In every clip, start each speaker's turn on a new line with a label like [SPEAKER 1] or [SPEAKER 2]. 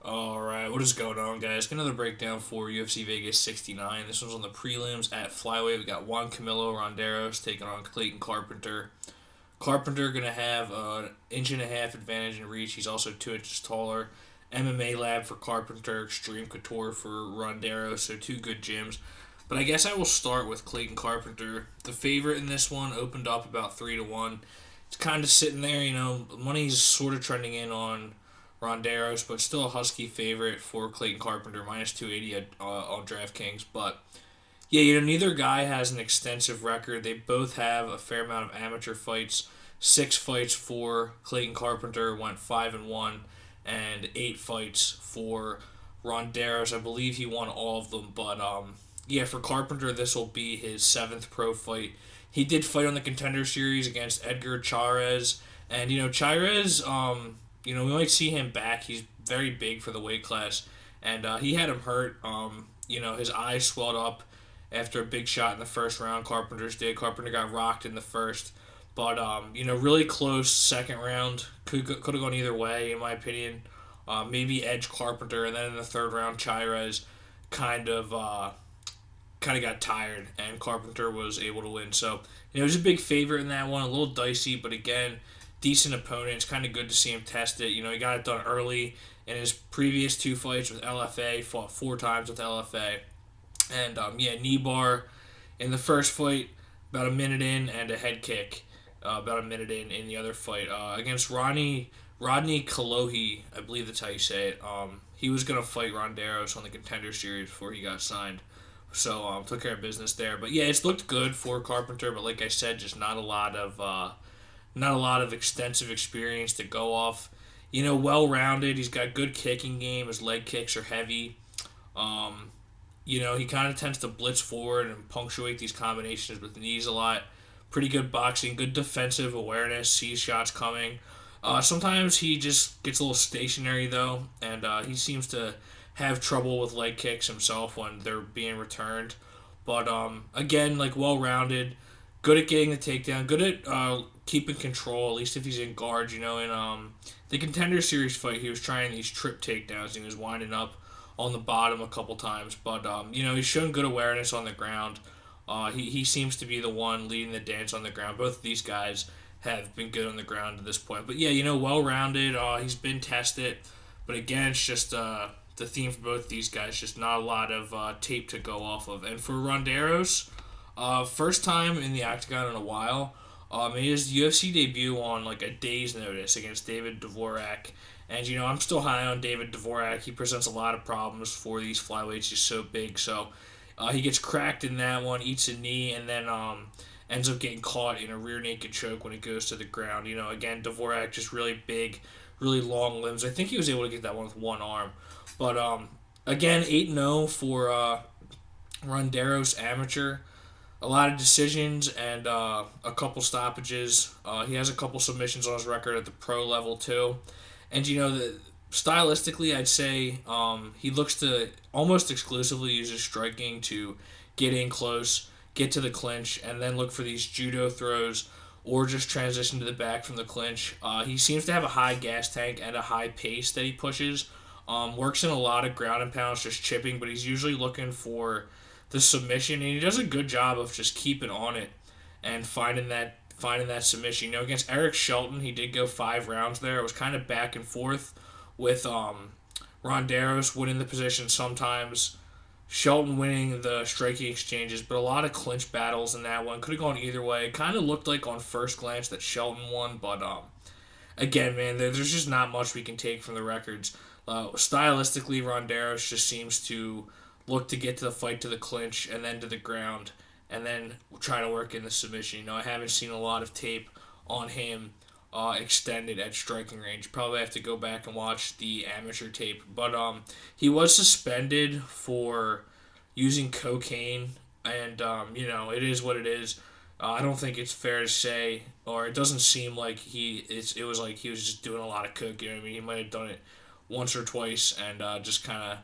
[SPEAKER 1] Alright, what is going on, guys? Got another breakdown for UFC Vegas 69. This one's on the prelims at flyweight. We got Juancamilo, Ronderos taking on Clayton Carpenter. Carpenter going to have an inch and a half advantage in reach. He's also 2 inches taller. MMA lab for Carpenter, Extreme Couture for Ronderos, so two good gyms. But I guess I will start with Clayton Carpenter. The favorite in this one opened up about 3-1. It's kind of sitting there, money's sort of trending in on Ronderos, but still a Husky favorite for Clayton Carpenter, minus 280 on DraftKings. But yeah, neither guy has an extensive record. They both have a fair amount of amateur fights. 6 fights for Clayton Carpenter went 5-1, and 8 fights for Ronderos. I believe he won all of them. But yeah, for Carpenter, this will be his 7th pro fight. He did fight on the Contender Series against Edgar Chairez, and Chairez. We might see him back. He's very big for the weight class, and he had him hurt. His eyes swelled up after a big shot in the first round. Carpenter's did. Carpenter got rocked in the first, but really close second round. Could have gone either way, in my opinion. Maybe edge Carpenter, and then in the third round, Chairez kind of got tired, and Carpenter was able to win. So he was a big favorite in that one. A little dicey, but again, decent opponent. It's kind of good to see him test it. He got it done early in his previous 2 fights with LFA, fought 4 times with LFA. And, knee bar in the first fight, about a minute in, and a head kick about a minute in the other fight. Against Rodney Kalohi, I believe that's how you say it. He was going to fight Ronderos on the Contender Series before he got signed. So, took care of business there. But, yeah, it's looked good for Carpenter, but like I said, just not a lot of extensive experience to go off. Well-rounded. He's got good kicking game. His leg kicks are heavy. He kind of tends to blitz forward and punctuate these combinations with knees a lot. Pretty good boxing, good defensive awareness, sees shots coming. Sometimes he just gets a little stationary, though, and he seems to have trouble with leg kicks himself when they're being returned. But, again, well-rounded, good at getting the takedown, good at keeping control, at least if he's in guard. In the Contender Series fight, he was trying these trip takedowns. He was winding up on the bottom a couple times. But, he's shown good awareness on the ground. He seems to be the one leading the dance on the ground. Both of these guys have been good on the ground at this point. But, yeah, well-rounded. He's been tested. But, again, it's just the theme for both of these guys, just not a lot of tape to go off of. And for Ronderos, first time in the octagon in a while. His UFC debut on a day's notice against David Dvorak. And, I'm still high on David Dvorak. He presents a lot of problems for these flyweights. He's so big. So he gets cracked in that one, eats a knee, and then ends up getting caught in a rear naked choke when it goes to the ground. Again, Dvorak just really big, really long limbs. I think he was able to get that one with one arm. But, again, 8-0 for Ronderos amateur. A lot of decisions and a couple stoppages. He has a couple submissions on his record at the pro level, too. And, stylistically, I'd say he looks to almost exclusively use his striking to get in close, get to the clinch, and then look for these judo throws or just transition to the back from the clinch. He seems to have a high gas tank and a high pace that he pushes. Works in a lot of ground and pounds, just chipping, but he's usually looking for the submission, and he does a good job of just keeping on it and finding that submission. Against Eric Shelton, he did go 5 rounds there. It was kind of back and forth with Ronderos winning the position sometimes, Shelton winning the striking exchanges, but a lot of clinch battles in that one. Could have gone either way. It kind of looked like on first glance that Shelton won, but again, man, there's just not much we can take from the records. Stylistically, Ronderos just seems to look to get to the fight to the clinch and then to the ground and then try to work in the submission. I haven't seen a lot of tape on him extended at striking range. Probably have to go back and watch the amateur tape. But he was suspended for using cocaine, and it is what it is. I don't think it's fair to say, or it doesn't seem like it was like he was just doing a lot of coke. He might have done it once or twice and just kind of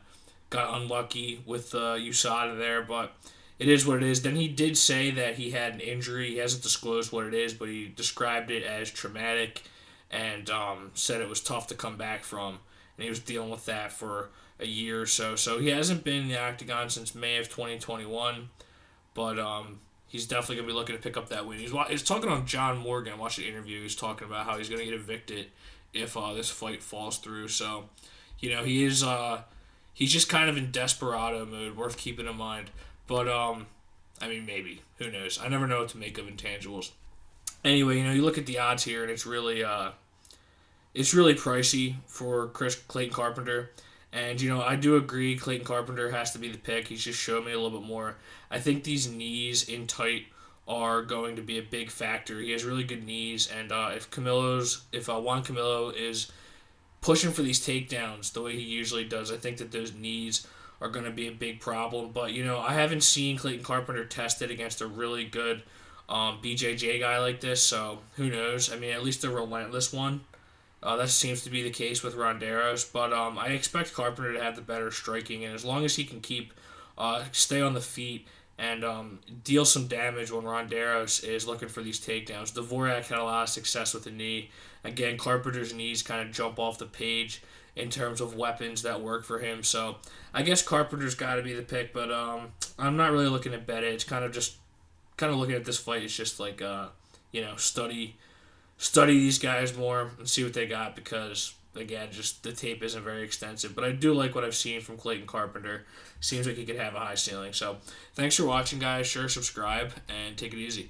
[SPEAKER 1] got unlucky with USADA there, but it is what it is. Then he did say that he had an injury. He hasn't disclosed what it is, but he described it as traumatic and said it was tough to come back from. and he was dealing with that for a year or so. So he hasn't been in the octagon since May of 2021, but he's definitely gonna be looking to pick up that win. He's talking on John Morgan. I watched the interview. He's talking about how he's gonna get evicted if this fight falls through. So, he is he's just kind of in desperado mode. Worth keeping in mind. But I mean, maybe, who knows? I never know what to make of intangibles. Anyway, you look at the odds here, and it's really pricey for Clayton Carpenter. And, I do agree Clayton Carpenter has to be the pick. He's just shown me a little bit more. I think these knees in tight are going to be a big factor. He has really good knees, and if Juancamilo is pushing for these takedowns the way he usually does, I think that those knees are going to be a big problem. But, I haven't seen Clayton Carpenter tested against a really good BJJ guy like this, so who knows? I mean, at least a relentless one. That seems to be the case with Ronderos, but I expect Carpenter to have the better striking, and as long as he can stay on the feet and deal some damage when Ronderos is looking for these takedowns. Dvorak had a lot of success with the knee. Again, Carpenter's knees kind of jump off the page in terms of weapons that work for him, so I guess Carpenter's got to be the pick, but I'm not really looking to bet it. It's kind of looking at this fight. It's just like study these guys more and see what they got, because again, just the tape isn't very extensive, but I do like what I've seen from Clayton Carpenter. Seems like he could have a high ceiling. So thanks for watching, guys. Sure, subscribe and take it easy.